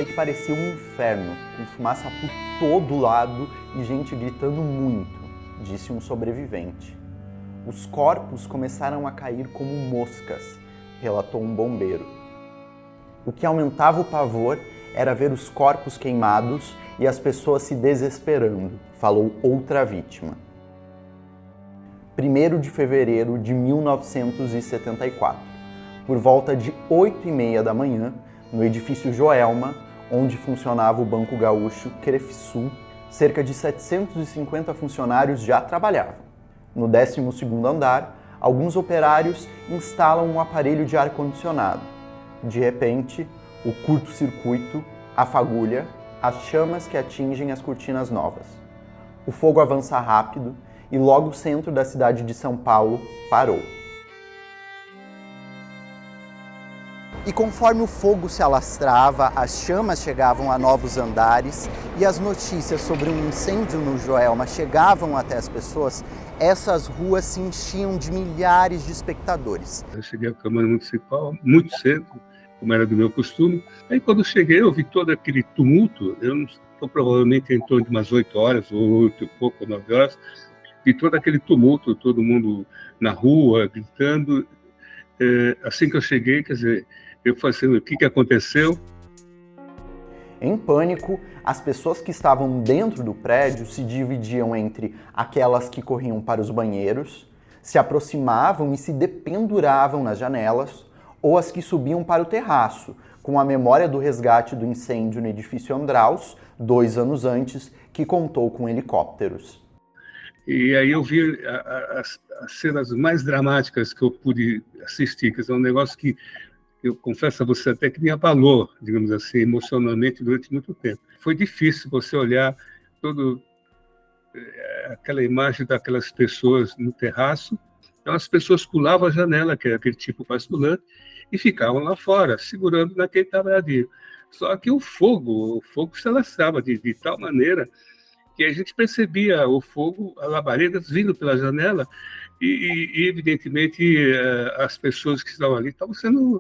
que parecia um inferno, com fumaça por todo lado e gente gritando muito, disse um sobrevivente. Os corpos começaram a cair como moscas, relatou um bombeiro. O que aumentava o pavor era ver os corpos queimados e as pessoas se desesperando, falou outra vítima. 1º de fevereiro de 1974, por volta de 8h30 da manhã, no edifício Joelma, onde funcionava o Banco Gaúcho Crefsul, cerca de 750 funcionários já trabalhavam. No 12º andar, alguns operários instalam um aparelho de ar-condicionado. De repente, o curto-circuito, a fagulha, as chamas que atingem as cortinas novas. O fogo avança rápido e logo o centro da cidade de São Paulo parou. E conforme o fogo se alastrava, as chamas chegavam a novos andares e as notícias sobre um incêndio no Joelma chegavam até as pessoas, essas ruas se enchiam de milhares de espectadores. Eu cheguei à Câmara Municipal muito cedo, como era do meu costume. Aí quando eu cheguei, eu vi todo aquele tumulto, provavelmente em torno de umas 8 horas, ou 8 e pouco, 9 horas, vi todo aquele tumulto, todo mundo na rua, gritando. Assim que eu cheguei, quer dizer, eu falei assim, o que aconteceu? Em pânico, as pessoas que estavam dentro do prédio se dividiam entre aquelas que corriam para os banheiros, se aproximavam e se dependuravam nas janelas, ou as que subiam para o terraço, com a memória do resgate do incêndio no edifício Andraus, 2 anos antes, que contou com helicópteros. E aí eu vi as cenas mais dramáticas que eu pude assistir, que é um negócio que eu confesso a você até que me abalou, digamos assim, emocionalmente durante muito tempo. Foi difícil você olhar toda aquela imagem daquelas pessoas no terraço. Então as pessoas pulavam a janela, que era aquele tipo basculante, e ficavam lá fora, segurando naquele trabalhadinho. Só que o fogo se alastrava de tal maneira que a gente percebia o fogo, a labareda vindo pela janela e evidentemente, as pessoas que estavam ali estavam sendo...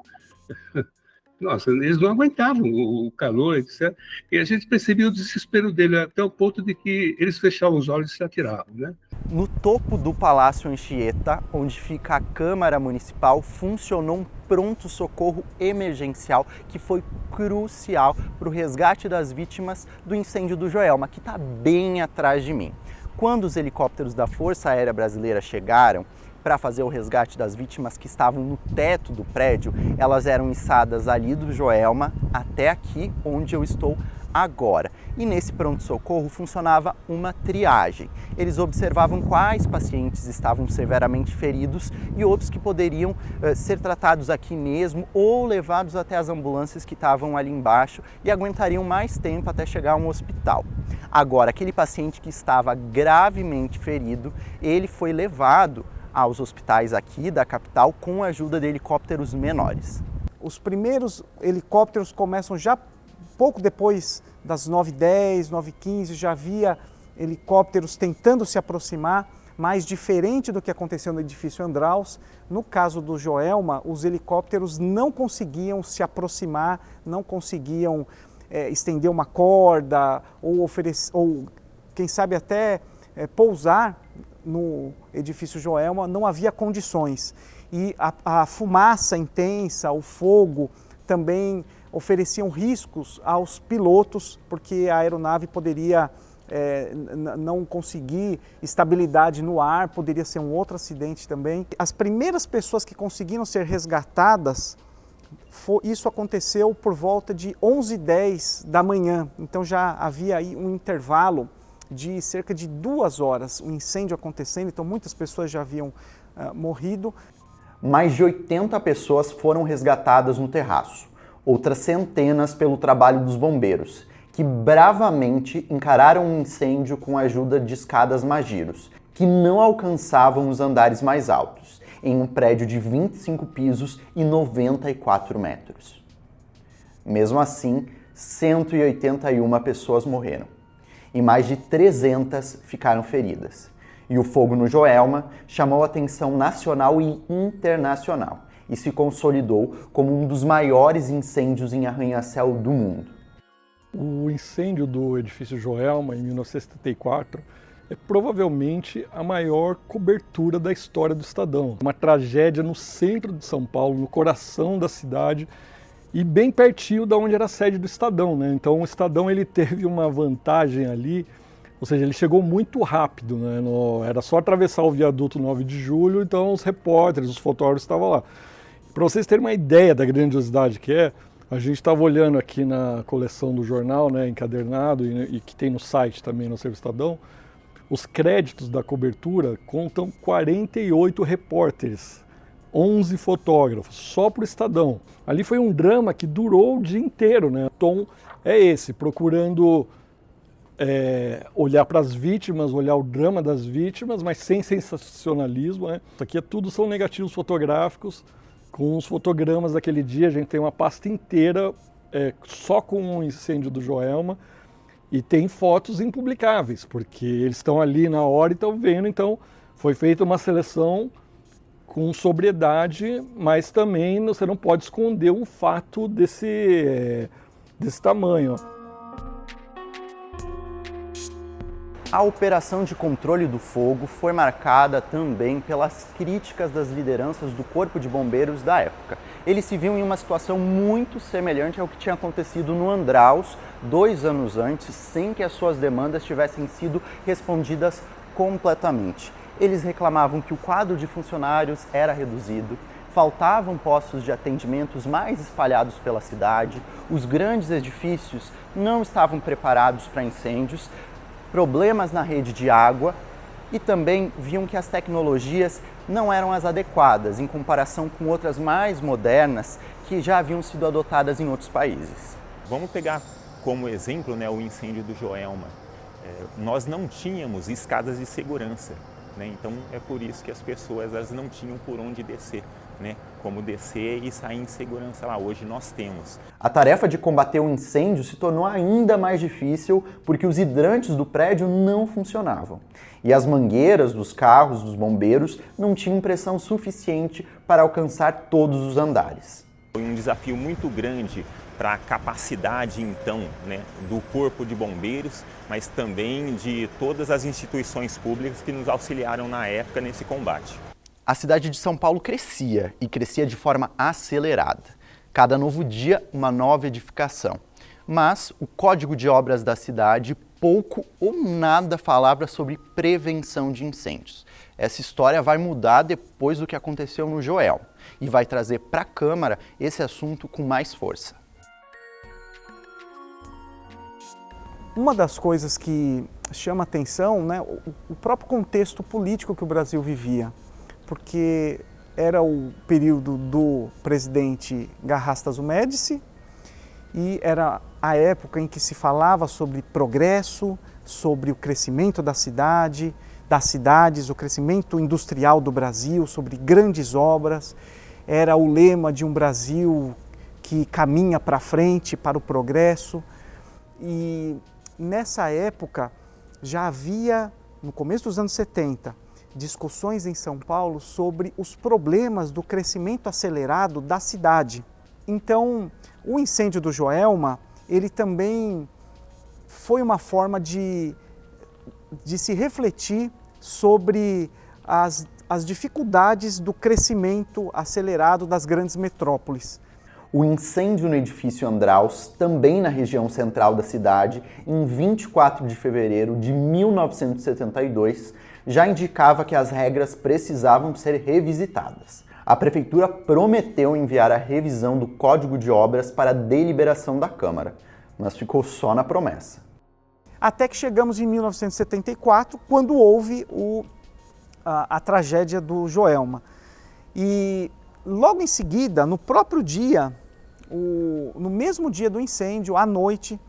Nossa, eles não aguentavam o calor, etc. E a gente percebia o desespero dele até o ponto de que eles fechavam os olhos e se atiravam, né? No topo do Palácio Anchieta, onde fica a Câmara Municipal, funcionou um pronto-socorro emergencial que foi crucial para o resgate das vítimas do incêndio do Joelma, que está bem atrás de mim. Quando os helicópteros da Força Aérea Brasileira chegaram para fazer o resgate das vítimas que estavam no teto do prédio, elas eram içadas ali do Joelma até aqui onde eu estou agora. E nesse pronto-socorro funcionava uma triagem. Eles observavam quais pacientes estavam severamente feridos e outros que poderiam ser tratados aqui mesmo ou levados até as ambulâncias que estavam ali embaixo e aguentariam mais tempo até chegar a um hospital. Agora, aquele paciente que estava gravemente ferido, ele foi levado aos hospitais aqui da capital com a ajuda de helicópteros menores. Os primeiros helicópteros começam já pouco depois das 9h10, 9h15, já havia helicópteros tentando se aproximar, mas diferente do que aconteceu no edifício Andraus, no caso do Joelma, os helicópteros não conseguiam se aproximar, não conseguiam estender uma corda ou quem sabe até pousar no edifício Joelma, não havia condições. E a fumaça intensa, o fogo, também ofereciam riscos aos pilotos, porque a aeronave poderia não conseguir estabilidade no ar, poderia ser um outro acidente também. As primeiras pessoas que conseguiram ser resgatadas, isso aconteceu por volta de 11h10 da manhã, então já havia aí um intervalo de cerca de 2 horas, o incêndio acontecendo, então muitas pessoas já haviam morrido. Mais de 80 pessoas foram resgatadas no terraço, outras centenas pelo trabalho dos bombeiros, que bravamente encararam o incêndio com a ajuda de escadas Magiros, que não alcançavam os andares mais altos, em um prédio de 25 pisos e 94 metros. Mesmo assim, 181 pessoas morreram e mais de 300 ficaram feridas. E o fogo no Joelma chamou a atenção nacional e internacional e se consolidou como um dos maiores incêndios em arranha-céu do mundo. O incêndio do edifício Joelma, em 1974, é provavelmente a maior cobertura da história do Estadão. Uma tragédia no centro de São Paulo, no coração da cidade e bem pertinho da onde era a sede do Estadão, né? Então o Estadão ele teve uma vantagem ali, ou seja, ele chegou muito rápido, né? Era só atravessar o viaduto 9 de julho, então os repórteres, os fotógrafos estavam lá. Para vocês terem uma ideia da grandiosidade que é, a gente estava olhando aqui na coleção do jornal, né, encadernado, e que tem no site também, no Serviço Estadão, os créditos da cobertura contam 48 repórteres, 11 fotógrafos, só para o Estadão. Ali foi um drama que durou o dia inteiro, né? O tom é esse, procurando olhar para as vítimas, olhar o drama das vítimas, mas sem sensacionalismo, né? Isso aqui tudo são negativos fotográficos, com os fotogramas daquele dia. A gente tem uma pasta inteira só com o incêndio do Joelma, e tem fotos impublicáveis, porque eles estão ali na hora e estão vendo, então foi feita uma seleção com sobriedade, mas também você não pode esconder um fato desse tamanho. A operação de controle do fogo foi marcada também pelas críticas das lideranças do Corpo de Bombeiros da época. Eles se viam em uma situação muito semelhante ao que tinha acontecido no Andraus 2 anos antes, sem que as suas demandas tivessem sido respondidas completamente. Eles reclamavam que o quadro de funcionários era reduzido, faltavam postos de atendimentos mais espalhados pela cidade, os grandes edifícios não estavam preparados para incêndios, problemas na rede de água, e também viam que as tecnologias não eram as adequadas em comparação com outras mais modernas que já haviam sido adotadas em outros países. Vamos pegar como exemplo, né, o incêndio do Joelma. Nós não tínhamos escadas de segurança, né? Então é por isso que as pessoas elas não tinham por onde descer, né? Como descer e sair em segurança lá. Hoje nós temos. A tarefa de combater o incêndio se tornou ainda mais difícil porque os hidrantes do prédio não funcionavam. E as mangueiras dos carros dos bombeiros não tinham pressão suficiente para alcançar todos os andares. Foi um desafio muito grande para a capacidade, então, né, do Corpo de Bombeiros, mas também de todas as instituições públicas que nos auxiliaram na época nesse combate. A cidade de São Paulo crescia, e crescia de forma acelerada. Cada novo dia, uma nova edificação. Mas o Código de Obras da cidade pouco ou nada falava sobre prevenção de incêndios. Essa história vai mudar depois do que aconteceu no Joelma e vai trazer para a Câmara esse assunto com mais força. Uma das coisas que chama atenção, né, o próprio contexto político que o Brasil vivia, porque era o período do presidente Garrastazu Médici e era a época em que se falava sobre progresso, sobre o crescimento da cidade, das cidades, o crescimento industrial do Brasil, sobre grandes obras. Era o lema de um Brasil que caminha para frente, para o progresso. E nessa época já havia, no começo dos anos 70, discussões em São Paulo sobre os problemas do crescimento acelerado da cidade. Então, o incêndio do Joelma, ele também foi uma forma de se refletir sobre as dificuldades do crescimento acelerado das grandes metrópoles. O incêndio no edifício Andraus, também na região central da cidade, em 24 de fevereiro de 1972, já indicava que as regras precisavam ser revisitadas. A prefeitura prometeu enviar a revisão do Código de Obras para deliberação da Câmara, mas ficou só na promessa. Até que chegamos em 1974, quando houve a tragédia do Joelma. E logo em seguida, no próprio dia, no mesmo dia do incêndio, à noite,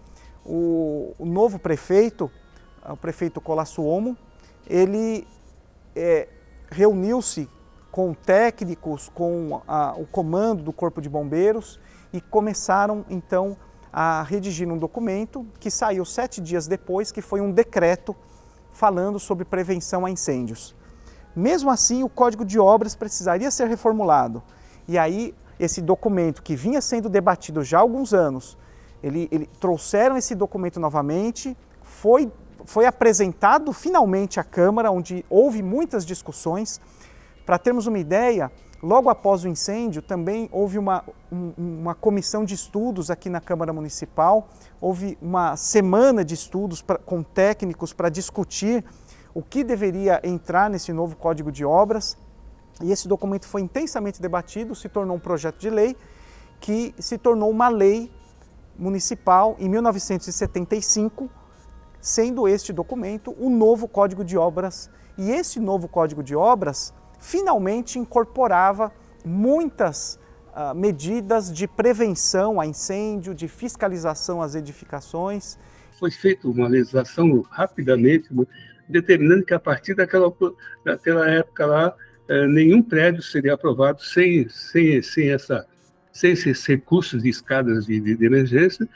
o novo prefeito, o prefeito Colassuomo, ele reuniu-se com técnicos, com o comando do Corpo de Bombeiros e começaram então a redigir um documento que saiu 7 dias depois, que foi um decreto falando sobre prevenção a incêndios. Mesmo assim, o Código de Obras precisaria ser reformulado. E aí, esse documento que vinha sendo debatido já há alguns anos, trouxeram esse documento novamente, foi apresentado finalmente à Câmara, onde houve muitas discussões. Para termos uma ideia, logo após o incêndio também houve uma comissão de estudos aqui na Câmara Municipal, houve uma semana de estudos com técnicos para discutir o que deveria entrar nesse novo Código de Obras, e esse documento foi intensamente debatido, se tornou um projeto de lei, que se tornou uma lei municipal em 1975, sendo este documento o novo Código de Obras. E esse novo Código de Obras finalmente incorporava muitas medidas de prevenção a incêndio, de fiscalização às edificações. Foi feita uma legislação rapidamente, determinando que a partir daquela época lá, nenhum prédio seria aprovado sem esses recursos de escadas de emergência,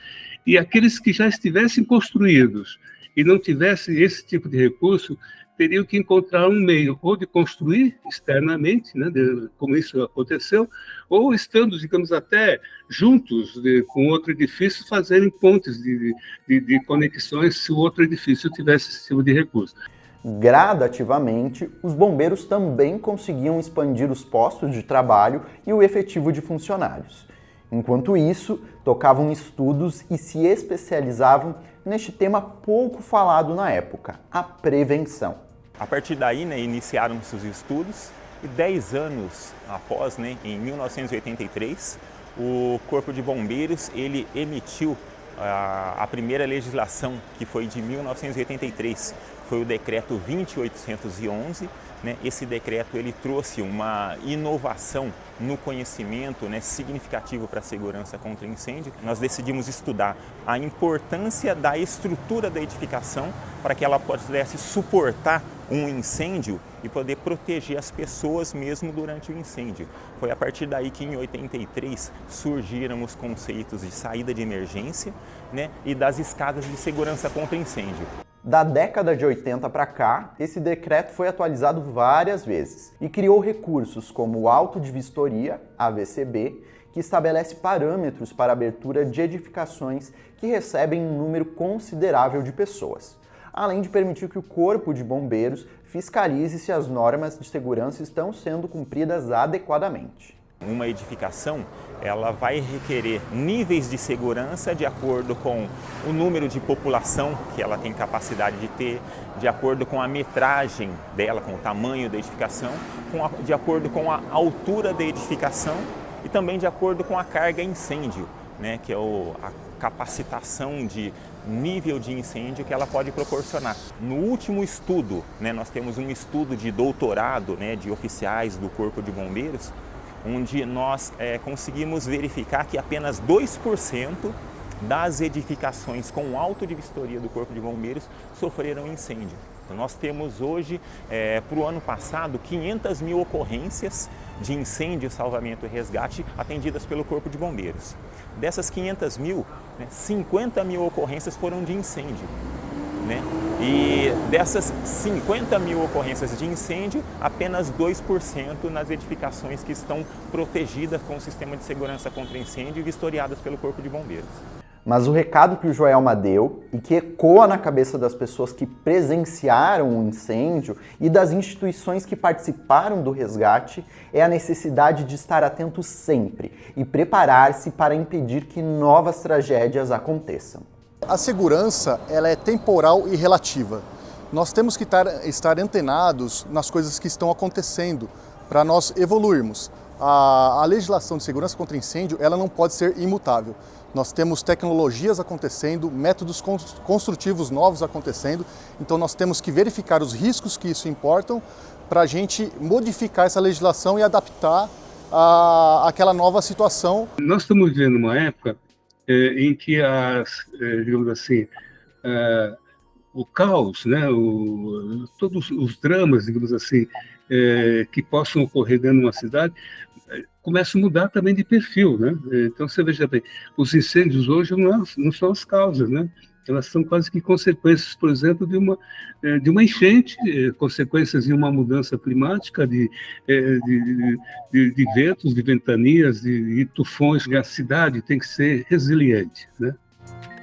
e aqueles que já estivessem construídos e não tivessem esse tipo de recurso, teriam que encontrar um meio ou de construir externamente, né, como isso aconteceu, ou estando, digamos, até juntos com outro edifício, fazerem pontes de conexões se o outro edifício tivesse esse tipo de recurso. Gradativamente, os bombeiros também conseguiam expandir os postos de trabalho e o efetivo de funcionários. Enquanto isso, tocavam estudos e se especializavam neste tema pouco falado na época, a prevenção. A partir daí, iniciaram-se os estudos e 10 anos após, em 1983, o Corpo de Bombeiros ele emitiu a primeira legislação, que foi de 1983, foi o decreto 20.811. Esse decreto ele trouxe uma inovação no conhecimento significativo para a segurança contra incêndio. Nós decidimos estudar a importância da estrutura da edificação para que ela pudesse suportar um incêndio e poder proteger as pessoas mesmo durante o incêndio. Foi a partir daí que em 83 surgiram os conceitos de saída de emergência, e das escadas de segurança contra incêndio. Da década de 80 para cá, esse decreto foi atualizado várias vezes e criou recursos como o Auto de Vistoria, AVCB, que estabelece parâmetros para a abertura de edificações que recebem um número considerável de pessoas, além de permitir que o Corpo de Bombeiros fiscalize se as normas de segurança estão sendo cumpridas adequadamente. Uma edificação, ela vai requerer níveis de segurança de acordo com o número de população que ela tem capacidade de ter, de acordo com a metragem dela, com o tamanho da edificação, de acordo com a altura da edificação e também de acordo com a carga incêndio, que é a capacitação de nível de incêndio que ela pode proporcionar. No último estudo, nós temos um estudo de doutorado, de oficiais do Corpo de Bombeiros, onde nós conseguimos verificar que apenas 2% das edificações com auto de vistoria do Corpo de Bombeiros sofreram incêndio. Então, nós temos hoje, para o ano passado, 500 mil ocorrências de incêndio, salvamento e resgate atendidas pelo Corpo de Bombeiros. Dessas 500 mil, 50 mil ocorrências foram de incêndio. E dessas 50 mil ocorrências de incêndio, apenas 2% nas edificações que estão protegidas com o sistema de segurança contra incêndio e vistoriadas pelo Corpo de Bombeiros. Mas o recado que o Joelma deu e que ecoa na cabeça das pessoas que presenciaram o incêndio e das instituições que participaram do resgate é a necessidade de estar atento sempre e preparar-se para impedir que novas tragédias aconteçam. A segurança ela é temporal e relativa. Nós temos que estar antenados nas coisas que estão acontecendo para nós evoluirmos. A legislação de segurança contra incêndio ela não pode ser imutável. Nós temos tecnologias acontecendo, métodos construtivos novos acontecendo, então nós temos que verificar os riscos que isso importam para a gente modificar essa legislação e adaptar àquela nova situação. Nós estamos vivendo uma época em que digamos assim, o caos, todos os dramas, digamos assim, que possam ocorrer dentro de uma cidade, começam a mudar também de perfil, Então você veja bem, os incêndios hoje não são as causas, Elas são quase que consequências, por exemplo, de uma enchente, consequências de uma mudança climática, de ventos, de ventanias, de tufões. A cidade tem que ser resiliente, Tchau.